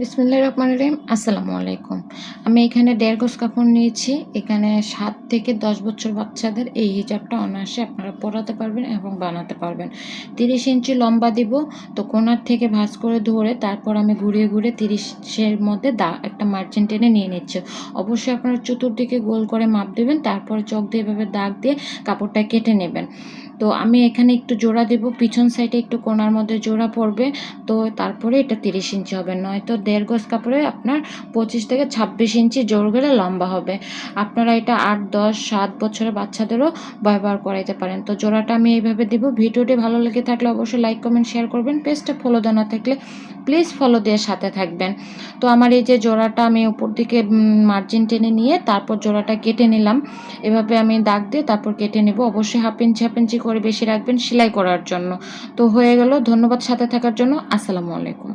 বিসমিল্লাহির রহমানির রহিম। আসসালামু আলাইকুম। আমি এখানে ১.৫ গজ কাপড় নিয়েছি। এখানে ৭ থেকে ১০ বছর বাচ্চাদের এই হিজাবটা অনায়াসে আপনারা পরাতে পারবেন এবং বানাতে পারবেন। ৩০ ইঞ্চি লম্বা দিব। তো কোণার থেকে ভাঁজ করে ধরে তারপর আমি ঘুরিয়ে ৩০ এর মধ্যে একটা মার্জিন টেনে নিয়ে নিচ্ছি। অবশ্যই আপনারা চতুর্দিকে গোল করে মাপ দিবেন। তারপরে চক দিয়ে এভাবে দাগ দিয়ে কাপড়টা কেটে নেবেন। তো আমি এখানে একটু জোড়া দিব, পিছন সাইডে একটু কোণার মধ্যে জোড়া পড়বে। তো তারপরে এটা ৩০ ইঞ্চি হবে, নয়তো ১.৫ গজ কাপড়ে আপনার ২৫ থেকে ২৬ ইঞ্চি জোর গেলে লম্বা হবে। আপনারা এটা ৮, ১০, ৭ বছরের বাচ্চাদেরও ব্যবহার করাইতে পারেন। তো জোড়াটা আমি এইভাবে দিব। ভিডিওটি ভালো লেগে থাকলে অবশ্যই লাইক, কমেন্ট, শেয়ার করবেন। পেজটা ফলো দেওয়া না থাকলে প্লিজ ফলো দিয়ে সাথে থাকবেন। তো আমার এই যে জোড়াটা আমি উপর দিকে মার্জিন টেনে নিয়ে তারপর জোড়াটা কেটে নিলাম। এভাবে আমি দাগ দিয়ে তারপর কেটে নেব। অবশ্যই হাফ ইঞ্চি করে বেশি রাখবেন সেলাই করার জন্য। তো হয়ে গেল। ধন্যবাদ সাথে থাকার জন্য। আসসালামু আলাইকুম।